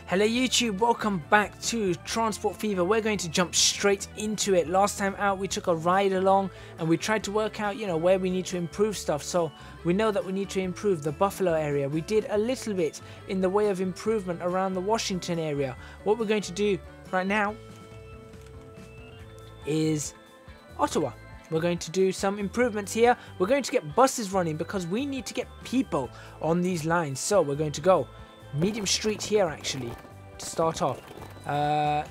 Hello YouTube, welcome back to Transport Fever. We're going to jump straight into it. Last time out we took a ride along and we tried to work out, where we need to improve stuff. So we know that we need to improve the Buffalo area. We did a little bit in the way of improvement around the Washington area. What we're going to do right now is Ottawa. We're going to do some improvements here. We're going to get buses running because we need to get people on these lines. So we're going to go medium street here actually to start off. I'm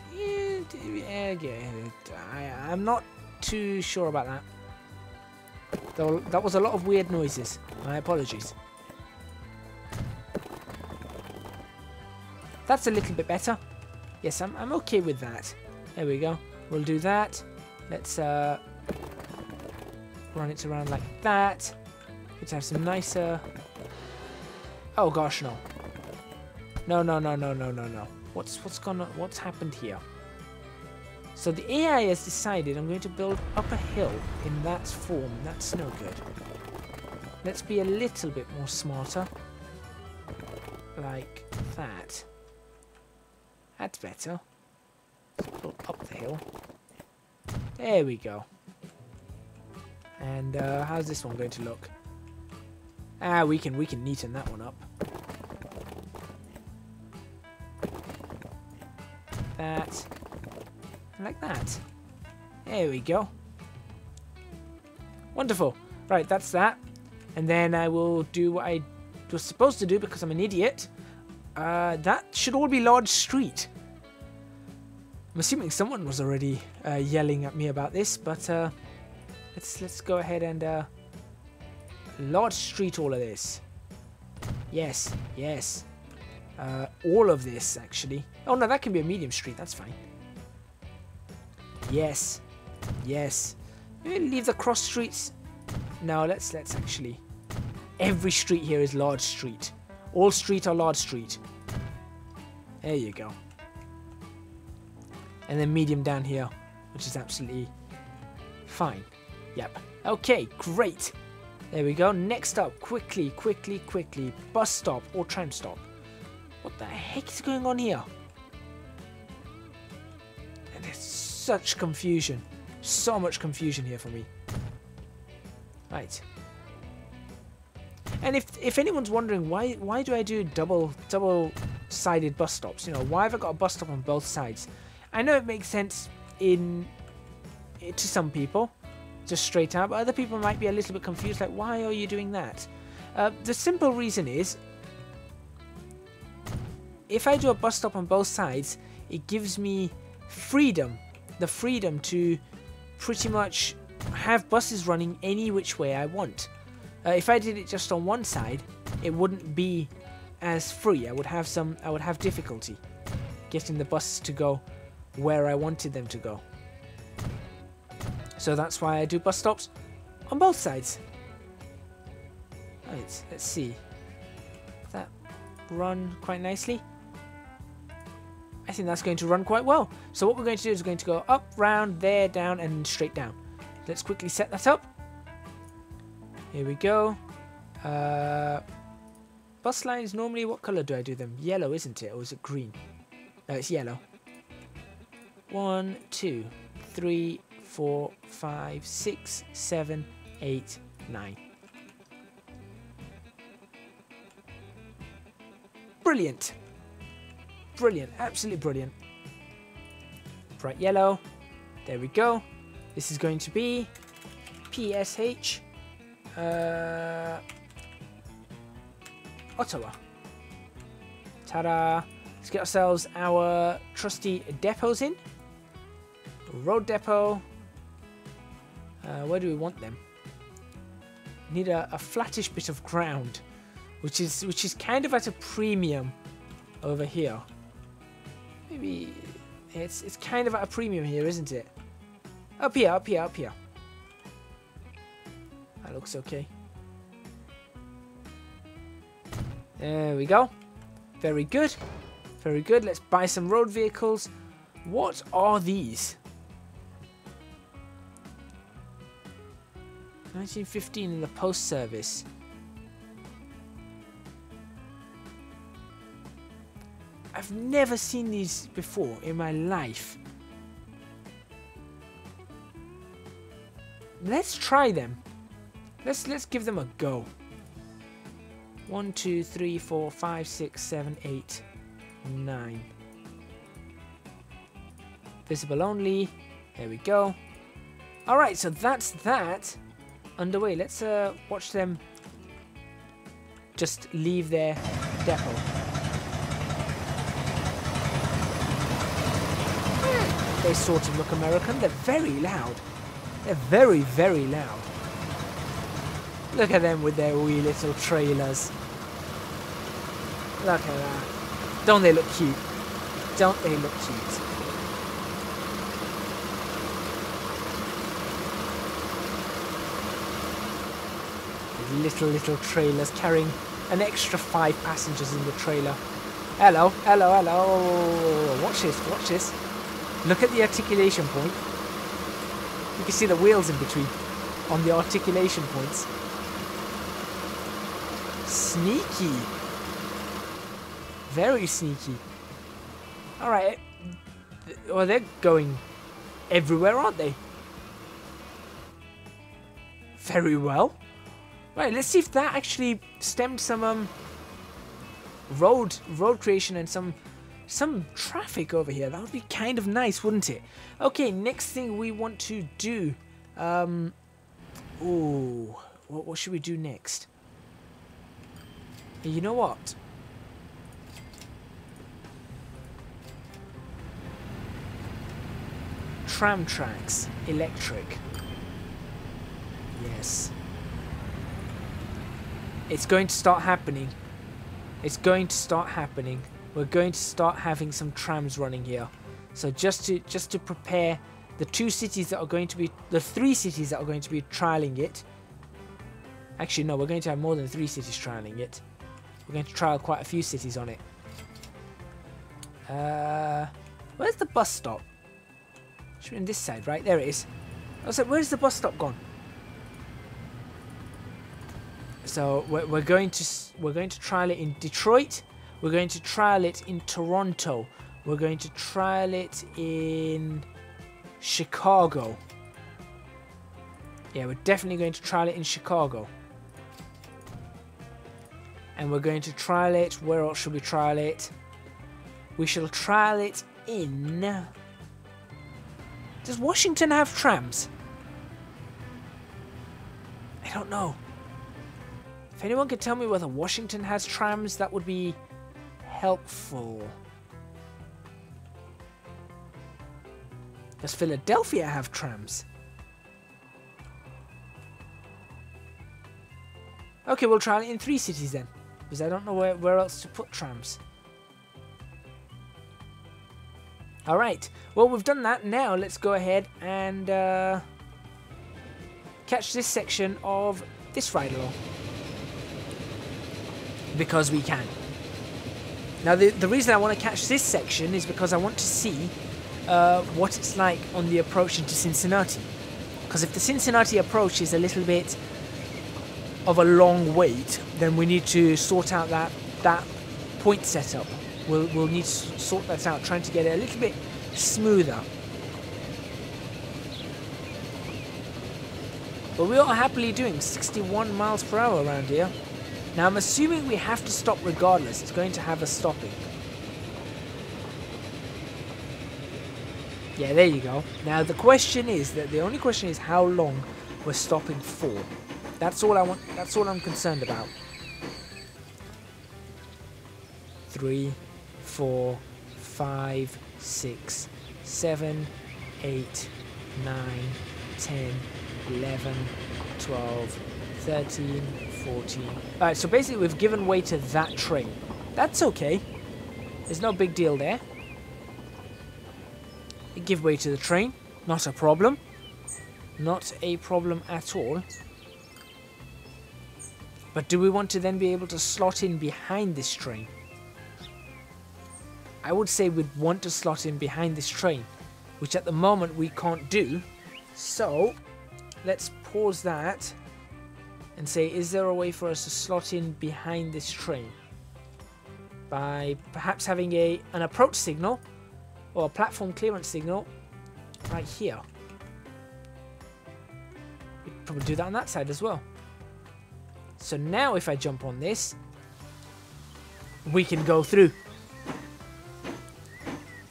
not too sure about that. That was a lot of weird noises. My apologies. That's a little bit better. Yes, I'm okay with that. There we go. We'll do that. Let's run it around like that. Let's have some nicer. Oh gosh, no. No. What's happened here? So the AI has decided I'm going to build up a hill in that form. That's no good. Let's be a little bit more smarter. Like that. That's better. Let's build up the hill. There we go. And how's this one going to look? We can neaten that one up. That, like that. There we go. Wonderful. Right, that's that. And then I will do what I was supposed to do because I'm an idiot. That should all be large street. I'm assuming someone was already yelling at me about this, but let's go ahead and large street all of this. Yes. All of this actually. Oh no, that can be a medium street. That's fine. Yes. Maybe leave the cross streets. No, let's actually. Every street here is large street. All street are large street. There you go. And then medium down here, which is absolutely fine. Yep. Okay, great. There we go. Next up, quickly. Bus stop or tram stop. What the heck is going on here? And there's such confusion. So much confusion here for me. Right. And if anyone's wondering why do I do double-sided bus stops? Why have I got a bus stop on both sides? I know it makes sense to some people, just straight out, but other people might be a little bit confused, like, why are you doing that? The simple reason is, if I do a bus stop on both sides, it gives me the freedom to pretty much have buses running any which way I want. If I did it just on one side, it wouldn't be as free. I would have difficulty getting the buses to go where I wanted them to go. So that's why I do bus stops on both sides. Right, let's see. Does that run quite nicely? I think that's going to run quite well. So what we're going to do is we're going to go up, round, there, down, and straight down. Let's quickly set that up. Here we go. Bus lines, normally what colour do I do them? Yellow, isn't it? Or is it green? No, it's yellow. 1, 2, 3, 4, 5, 6, 7, 8, 9. Brilliant. Absolutely brilliant. Bright yellow. There we go. This is going to be PSH Ottawa. Ta-da! Let's get ourselves our trusty depots in. Road depot. Where do we want them? Need a flattish bit of ground, which is kind of at a premium over here. Maybe it's kind of at a premium here, isn't it? Up here. That looks okay. There we go. Very good. Let's buy some road vehicles. What are these? 1915 in the post service. I I've never seen these before in my life. Let's try them. Let's give them a go. 1, 2, 3, 4, 5, 6, 7, 8, 9. Visible only. There we go. Alright, so that's that underway. Let's watch them just leave their depot. They sort of look American. They're very loud. They're very, very loud. Look at them with their wee little trailers. Look at that. Don't they look cute? Don't they look cute? Little trailers carrying an extra 5 passengers in the trailer. Hello, hello, hello. Watch this, watch this. Look at the articulation point. You can see the wheels in between on the articulation points. Sneaky. Very sneaky. Alright. Well, they're going everywhere, aren't they? Very well. Right, let's see if that actually stemmed some road creation and some traffic over here. That would be kind of nice, wouldn't it? Okay, next thing we want to do. Ooh, what should we do next? You know what? Tram tracks, electric. Yes. It's going to start happening. It's going to start happening. We're going to start having some trams running here. So just to prepare the 2 cities that are going to be, the 3 cities that are going to be trialing it. Actually, no, we're going to have more than 3 cities trialing it. We're going to trial quite a few cities on it. Where's the bus stop? Should be on this side, right? There it is. I was like, where's the bus stop gone? So we're going to trial it in Detroit. We're going to trial it in Toronto. We're going to trial it in Chicago. Yeah, we're definitely going to trial it in Chicago. And we're going to trial it. Where else should we trial it? We shall trial it in... Does Washington have trams? I don't know. If anyone could tell me whether Washington has trams, that would be helpful. Does Philadelphia have trams? Okay, we'll try it in 3 cities then. Because I don't know where else to put trams. Alright, well we've done that. Now let's go ahead and catch this section of this ride along. Because we can. Now the reason I want to catch this section is because I want to see what it's like on the approach into Cincinnati. Because if the Cincinnati approach is a little bit of a long wait, then we need to sort out that point setup. We'll need to sort that out, trying to get it a little bit smoother. But we are happily doing 61 miles per hour around here. Now I'm assuming we have to stop regardless. It's going to have us stopping. Yeah, there you go. Now the question is the only question is how long we're stopping for. That's all I want. That's all I'm concerned about. 3, 4, 5, 6, 7, 8, 9, 10, 11, 12, 13, 14. Alright, so basically we've given way to that train. That's okay. There's no big deal there. We give way to the train. Not a problem. Not a problem at all. But do we want to then be able to slot in behind this train? I would say we'd want to slot in behind this train, which at the moment we can't do. So let's pause that and say, is there a way for us to slot in behind this train? by perhaps having an approach signal or a platform clearance signal right here. We could probably do that on that side as well. So now if I jump on this, we can go through.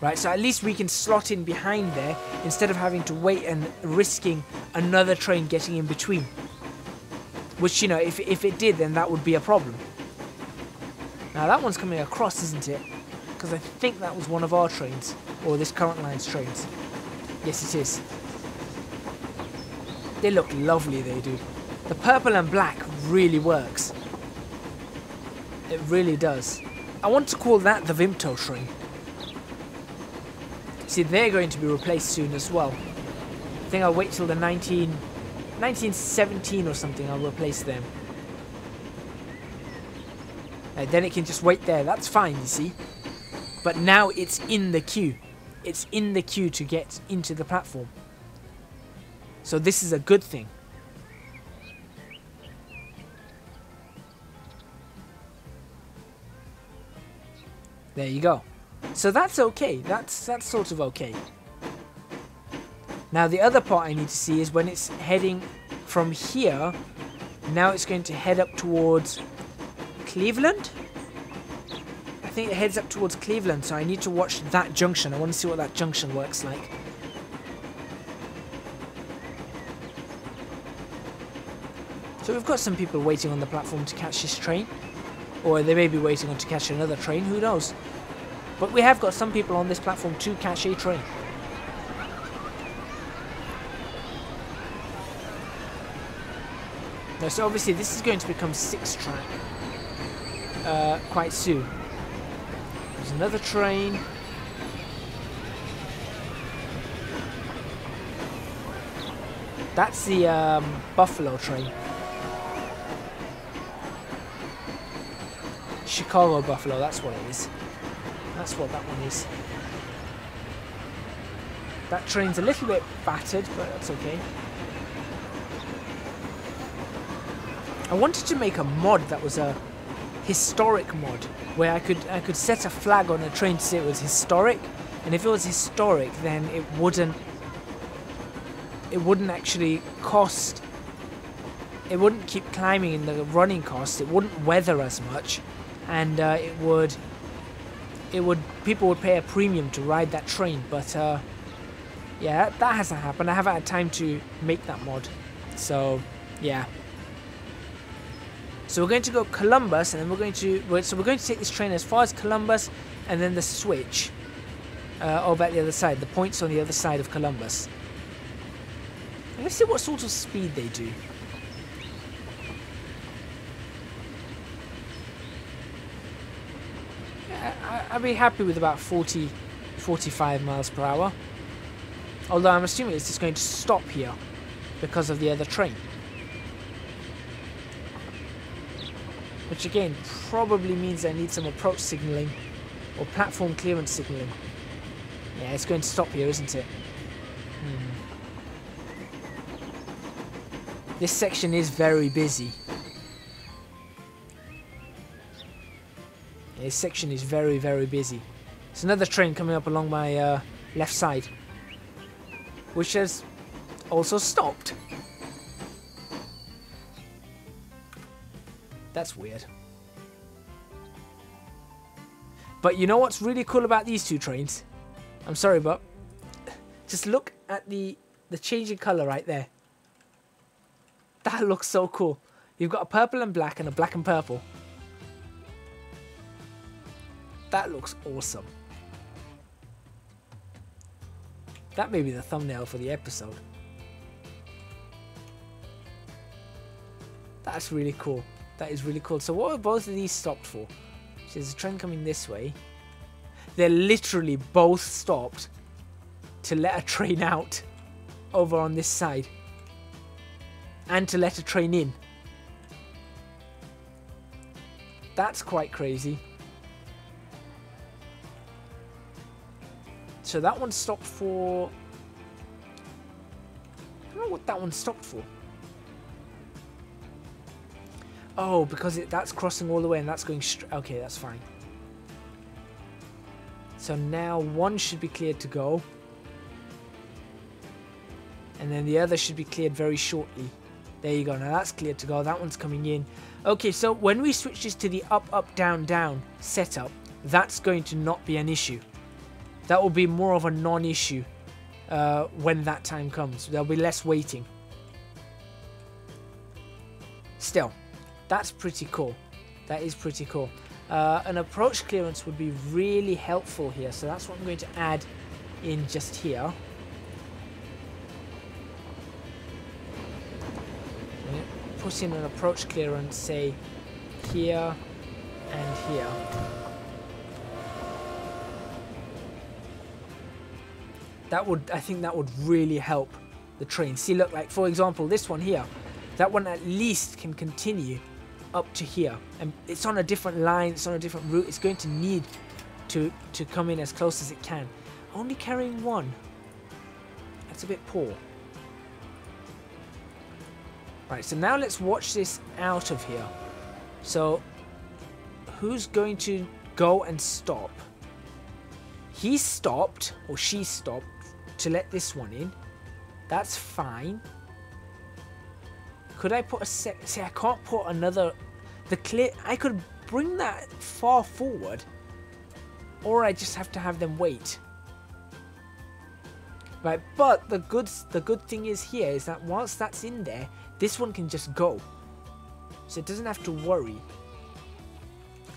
Right, so at least we can slot in behind there instead of having to wait and risking another train getting in between. Which, you know, if it did, then that would be a problem. Now that one's coming across, isn't it? Because I think that was one of our trains, or this current line's trains. Yes, it is. They look lovely, they do. The purple and black really works. It really does. I want to call that the Vimto train. See, they're going to be replaced soon as well. I think I'll wait till the 1917 or something, I'll replace them. And then it can just wait there. That's fine, you see. But now it's in the queue. It's in the queue to get into the platform. So this is a good thing. There you go. So that's okay. That's sort of okay. Now the other part I need to see is when it's heading from here. Now it's going to head up towards Cleveland. I think it heads up towards Cleveland, so I need to watch that junction. I want to see what that junction works like. So we've got some people waiting on the platform to catch this train. Or they may be waiting on to catch another train, who knows. But we have got some people on this platform to catch a train. Now, so obviously this is going to become 6-track quite soon. There's another train. That's the Buffalo train. Chicago Buffalo, that's what it is. That's what that one is. That train's a little bit battered, but that's okay. I wanted to make a mod that was a historic mod, where I could set a flag on a train to say it was historic, and if it was historic, then it wouldn't actually cost. It wouldn't keep climbing in the running costs. It wouldn't weather as much, and people would pay a premium to ride that train. But yeah, that hasn't happened. I haven't had time to make that mod, so yeah. So we're going to go Columbus, and then we're going to take this train as far as Columbus, and then the switch over at the other side. The point's on the other side of Columbus. And let's see what sort of speed they do. I'd be happy with about 40, 45 miles per hour. Although I'm assuming it's just going to stop here because of the other train. Which again probably means I need some approach signalling or platform clearance signalling. Yeah, it's going to stop here, isn't it? This section is very busy. This section is very, very busy. There's another train coming up along my left side, which has also stopped. That's weird. But you know what's really cool about these two trains? I'm sorry, but just look at the change in colour right there. That looks so cool. You've got a purple and black and a black and purple. That looks awesome. That may be the thumbnail for the episode. That's really cool. That is really cool. So what are both of these stopped for? So there's a train coming this way. They're literally both stopped to let a train out over on this side. And to let a train in. That's quite crazy. So that one stopped for... I don't know what that one stopped for. Oh, because that's crossing all the way and that's going straight. Okay, that's fine. So now one should be cleared to go. And then the other should be cleared very shortly. There you go. Now that's cleared to go. That one's coming in. Okay, so when we switch this to the up, up, down, down setup, that's going to not be an issue. That will be more of a non-issue when that time comes. There'll be less waiting. Still, that's pretty cool. That is pretty cool. An approach clearance would be really helpful here. So that's what I'm going to add in just here. Put in an approach clearance, say here and here. That would, I think that would really help the train. See, look, like for example, this one here, that one at least can continue up to here, and it's on a different line, it's on a different route. It's going to need to come in as close as it can. Only carrying one. That's a bit poor. Right, so now let's watch this out of here. So, who's going to go and stop? He stopped, or she stopped, to let this one in. That's fine. Could I put a see, I can't put another... I could bring that far forward, or I just have to have them wait. Right, but the good thing is here is that whilst that's in there, this one can just go. So it doesn't have to worry.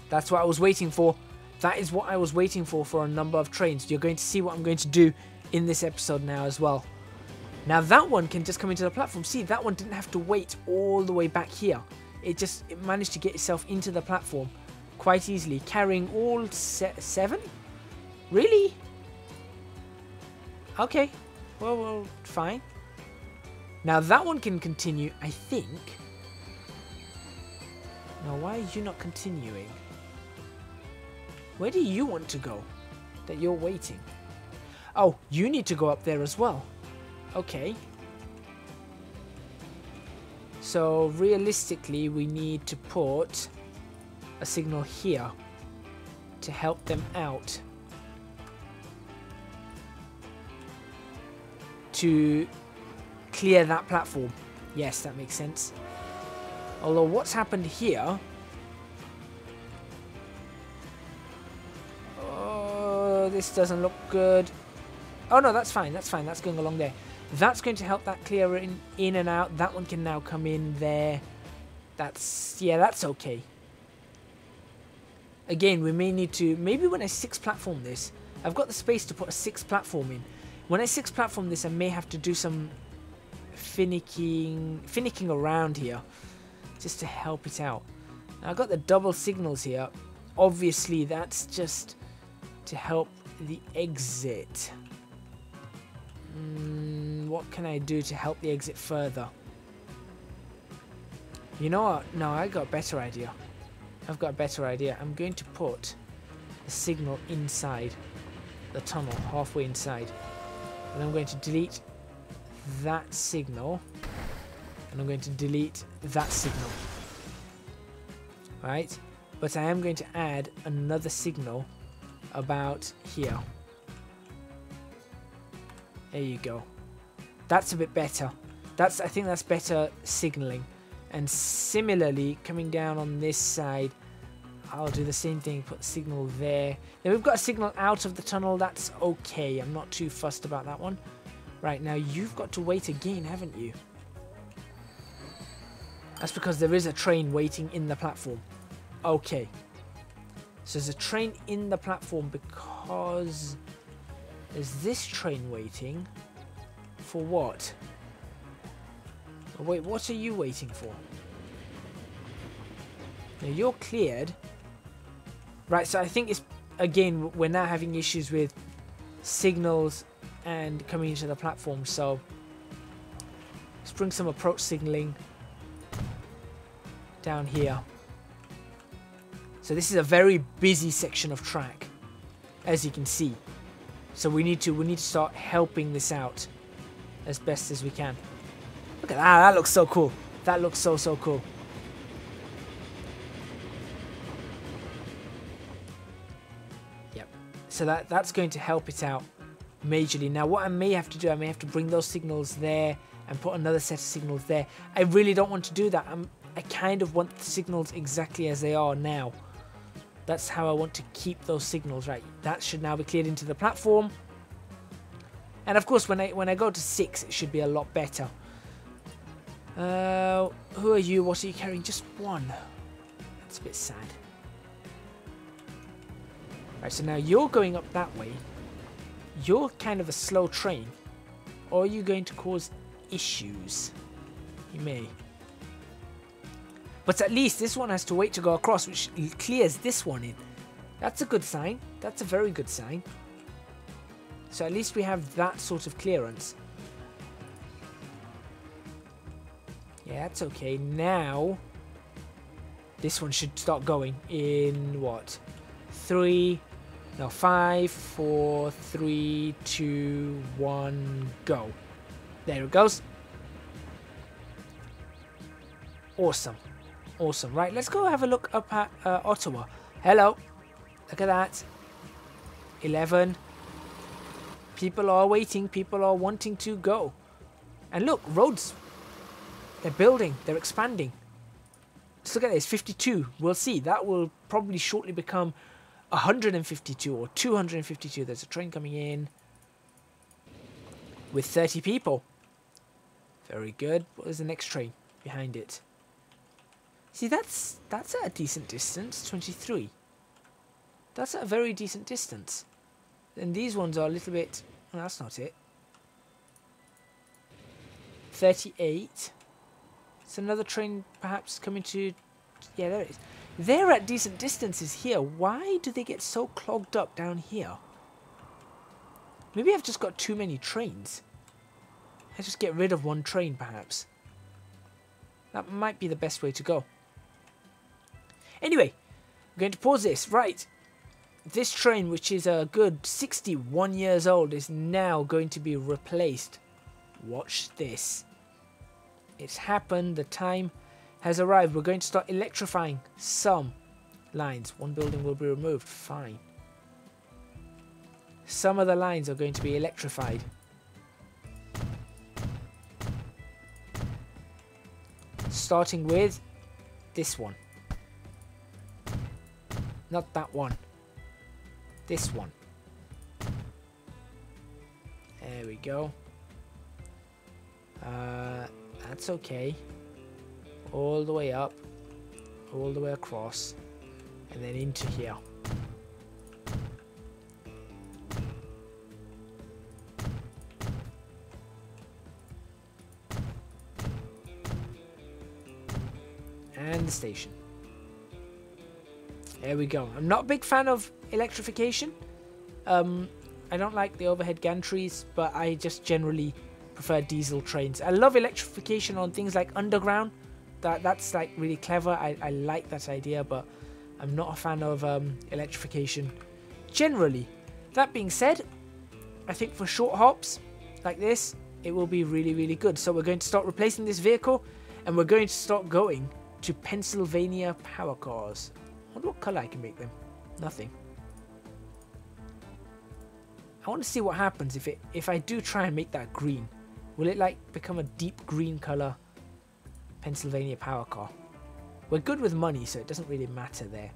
That's what I was waiting for. That is what I was waiting for a number of trains. You're going to see what I'm going to do in this episode now as well. Now that one can just come into the platform. See, that one didn't have to wait all the way back here. It managed to get itself into the platform quite easily, carrying all 7? Really? Okay. Well, fine. Now that one can continue, I think. Now why are you not continuing? Where do you want to go that you're waiting? Oh, you need to go up there as well. Okay. So realistically, we need to put a signal here to help them out. To clear that platform. Yes, that makes sense. Although what's happened here... Oh, this doesn't look good. Oh no, that's fine, that's fine. That's going along there. That's going to help that clear in and out. That one can now come in there. Yeah, that's okay. Again, we may need to... Maybe when I 6 platform this, I've got the space to put a 6 platform in. When I 6 platform this, I may have to do some finicking around here just to help it out. Now, I've got the double signals here. Obviously, that's just to help the exit. What can I do to help the exit further? You know what? No, I got a better idea. I've got a better idea. I'm going to put a signal inside the tunnel, halfway inside. And I'm going to delete that signal. And I'm going to delete that signal. Right? But I am going to add another signal about here. There you go. That's a bit better. I think that's better signaling. And similarly, coming down on this side, I'll do the same thing, put the signal there. Now we've got a signal out of the tunnel, that's okay. I'm not too fussed about that one. Right, now you've got to wait again, haven't you? That's because there is a train waiting in the platform. Okay. So there's a train in the platform because there's this train waiting. For what? Oh, wait, what are you waiting for? Now you're cleared. Right, so I think it's, again, we're now having issues with signals and coming into the platform, so let's bring some approach signaling down here. So this is a very busy section of track, as you can see. So we need to start helping this out as best as we can. Look at that, that looks so cool. That looks so cool. Yep. So that's going to help it out majorly. Now what I may have to do, I may have to bring those signals there and put another set of signals there. I really don't want to do that. I kind of want the signals exactly as they are now. That's how I want to keep those signals. Right, that should now be cleared into the platform. And of course when I go to 6, it should be a lot better. Who are you? What are you carrying? Just one. That's a bit sad. Right, so now you're going up that way. You're kind of a slow train. Or are you going to cause issues? You may. But at least this one has to wait to go across, which clears this one in. That's a good sign. That's a very good sign. So at least we have that sort of clearance. Yeah, that's okay. Now, this one should start going in what? 5, 4, 3, 2, 1, go. There it goes. Awesome. Awesome. Right, let's go have a look up at Ottawa. Hello. Look at that. 11. People are waiting. People are wanting to go. And look, roads. They're building. They're expanding. Just look at this. 52. We'll see. That will probably shortly become 152 or 252. There's a train coming in with 30 people. Very good. What is the next train behind it? See, that's at a decent distance. 23. That's at a very decent distance. And these ones are a little bit... Well, that's not it. 38. It's another train perhaps coming to... Yeah, there it is. They're at decent distances here. Why do they get so clogged up down here? Maybe I've just got too many trains. I just get rid of one train perhaps. That might be the best way to go. Anyway, I'm going to pause this. Right. This train, which is a good 61 years old, is now going to be replaced. Watch this. It's happened. The time has arrived. We're going to start electrifying some lines. One building will be removed. Fine. Some of the lines are going to be electrified. Starting with this one. Not that one. This one. There we go. That's okay. All the way up. All the way across. And then into here. And the station. There we go. I'm not a big fan of electrification. I don't like the overhead gantries, but I just generally prefer diesel trains. I love electrification on things like underground. That's like really clever. I like that idea, but I'm not a fan of electrification generally. That being said, I think for short hops like this, it will be really, really good. So we're going to start replacing this vehicle, and we're going to start going to Pennsylvania power cars. I wonder what colour I can make them. Nothing. I want to see what happens if I do try and make that green. Will it like become a deep green colour Pennsylvania power car? We're good with money, so it doesn't really matter there.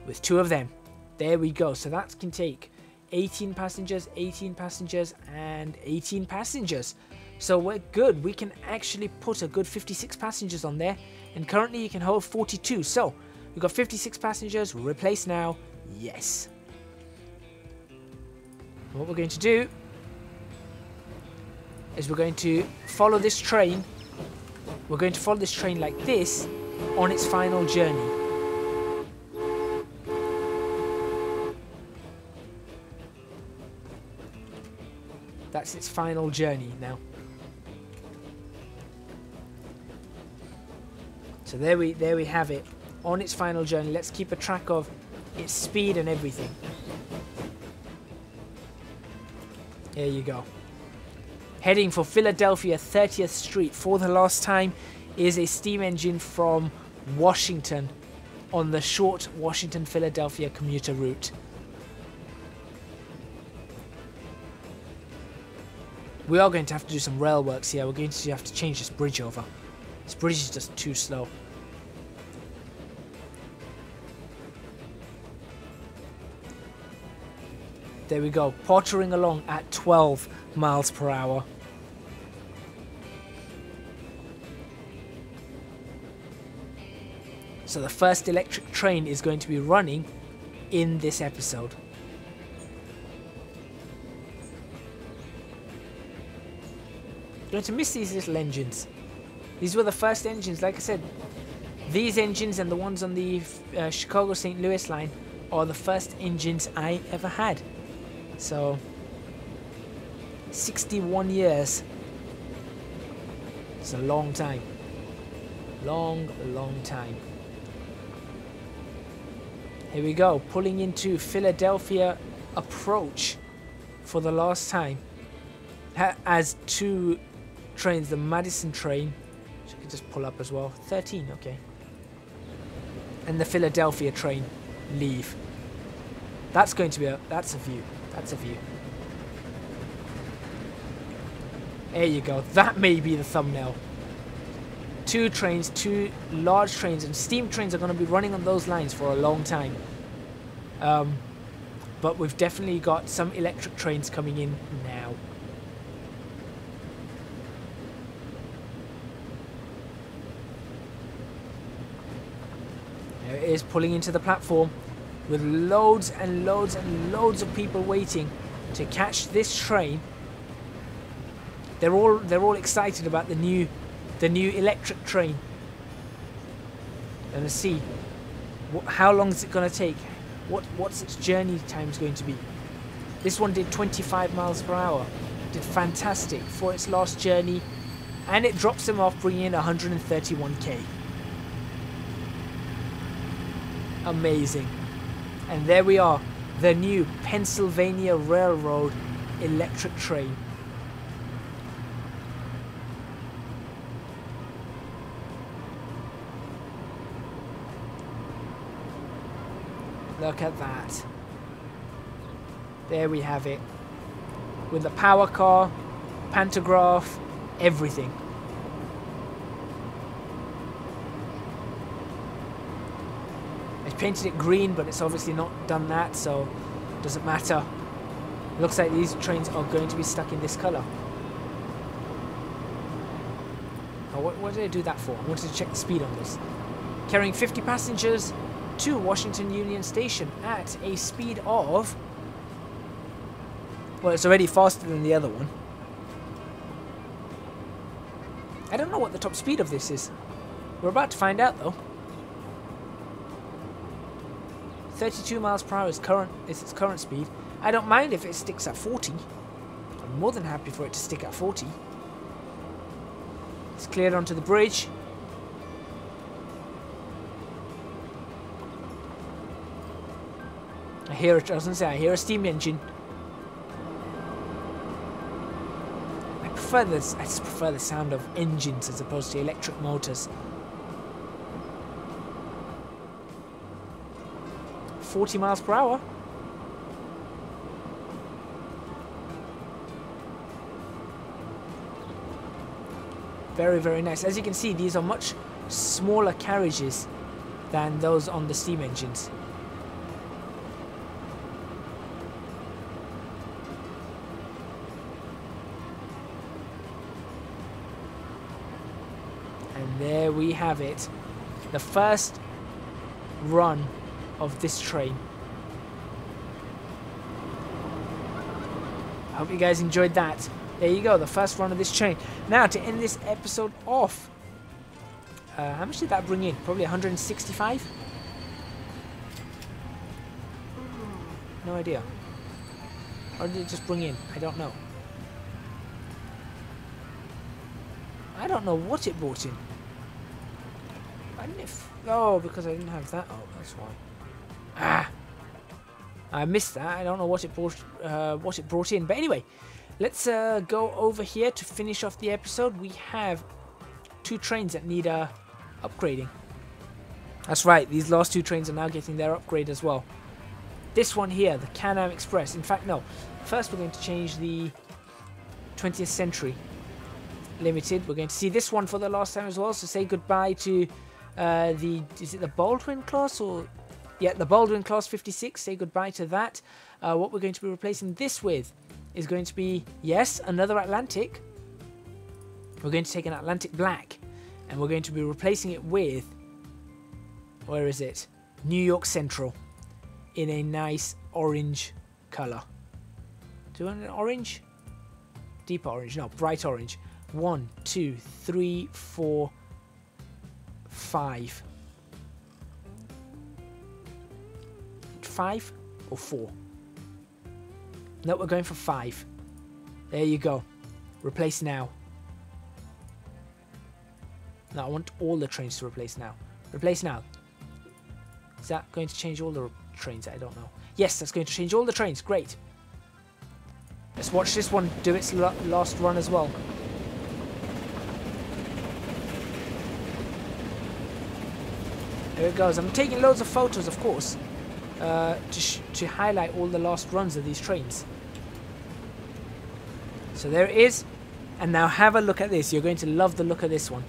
With 2 of them. There we go. So that can take 18 passengers, 18 passengers, and 18 passengers. So we're good. We can actually put a good 56 passengers on there. And currently you can hold 42. So we've got 56 passengers. Replace now. Yes. What we're going to do is we're going to follow this train. We're going to follow this train like this on its final journey. That's its final journey now. So there we have it on its final journey. Let's keep a track of its speed and everything. There you go. Heading for Philadelphia 30th Street for the last time is a steam engine from Washington on the short Washington-Philadelphia commuter route. We are going to have to do some rail works here. We're going to have to change this bridge over. This bridge is just too slow. There we go, pottering along at 12 miles per hour. So the first electric train is going to be running in this episode. Going to miss these little engines. These were the first engines, like I said. These engines and the ones on the Chicago-St. Louis line are the first engines I ever had. So, 61 years. It's a long time. Long time. Here we go, pulling into Philadelphia approach for the last time. As two trains, the Madison train, which I could just pull up as well, 13, okay. And the Philadelphia train leave. That's going to be that's a view. That's a view. There you go. That may be the thumbnail. Two trains, two large trains, and steam trains are going to be running on those lines for a long time. But we've definitely got some electric trains coming in now. There it is, pulling into the platform, with loads and loads and loads of people waiting to catch this train. They're all excited about the new electric train. And let's see how long is it going to take. What's its journey times going to be? This one did 25 miles per hour. Did fantastic for its last journey, and it drops them off, bringing in 131k. Amazing. And there we are, the new Pennsylvania Railroad electric train. Look at that. There we have it. With the power car, pantograph, everything. I painted it green, but it's obviously not done that, so it doesn't matter. Looks like these trains are going to be stuck in this colour. Oh, what did I do that for? I wanted to check the speed on this. Carrying 50 passengers to Washington Union Station at a speed of... Well, it's already faster than the other one. I don't know what the top speed of this is. We're about to find out, though. 32 miles per hour is its current speed. I don't mind if it sticks at 40. I'm more than happy for it to stick at 40. It's cleared onto the bridge. I hear it, I was going to say, I hear a steam engine. I just prefer the sound of engines as opposed to electric motors. 40 miles per hour. Very, very nice. As you can see, these are much smaller carriages than those on the steam engines. And there we have it. The first run of this train. I hope you guys enjoyed that. There you go, the first run of this train. Now, to end this episode off, how much did that bring in? Probably 165? No idea. Or did it just bring in? I don't know. I don't know what it brought in. Oh, because I didn't have that. Oh, that's why. Ah, I missed that. I don't know what it brought in. But anyway, let's go over here to finish off the episode. We have two trains that need upgrading. That's right. These last two trains are now getting their upgrade as well. This one here, the Can-Am Express. In fact, no. First, we're going to change the 20th Century Limited. We're going to see this one for the last time as well. So say goodbye to is it the Baldwin class, or yeah, the Baldwin class 56. Say goodbye to that. What we're going to be replacing this with is going to be, yes, another Atlantic. We're going to take an Atlantic Black, and we're going to be replacing it with, where is it? New York Central, in a nice orange color. Do you want an orange? Deeper orange, no, bright orange. 1, 2, 3, 4, 5. 5 or 4? No, we're going for 5. There you go. Replace now. No, I want all the trains to replace now. Replace now. Is that going to change all the trains? I don't know. Yes, that's going to change all the trains. Great. Let's watch this one do its last run as well. There it goes. I'm taking loads of photos, of course, to highlight all the last runs of these trains. So there it is. And now have a look at this. You're going to love the look of this one.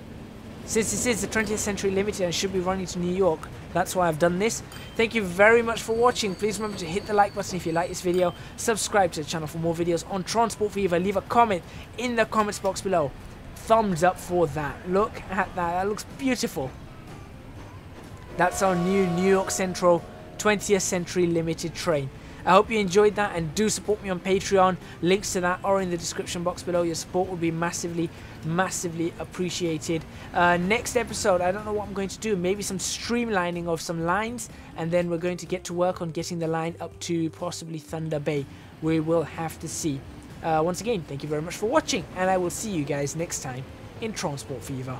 Since this is the 20th Century Limited and should be running to New York, that's why I've done this. Thank you very much for watching. Please remember to hit the like button if you like this video. Subscribe to the channel for more videos on Transport Fever. Leave a comment in the comments box below. Thumbs up for that. Look at that. That looks beautiful. That's our new New York Central 20th Century Limited train. I hope you enjoyed that, and do support me on Patreon. Links to that are in the description box below. Your support would be massively, massively appreciated. Next episode, I don't know what I'm going to do. Maybe some streamlining of some lines, and then we're going to get to work on getting the line up to possibly Thunder Bay. We will have to see. Once again, thank you very much for watching, and I will see you guys next time in Transport Fever.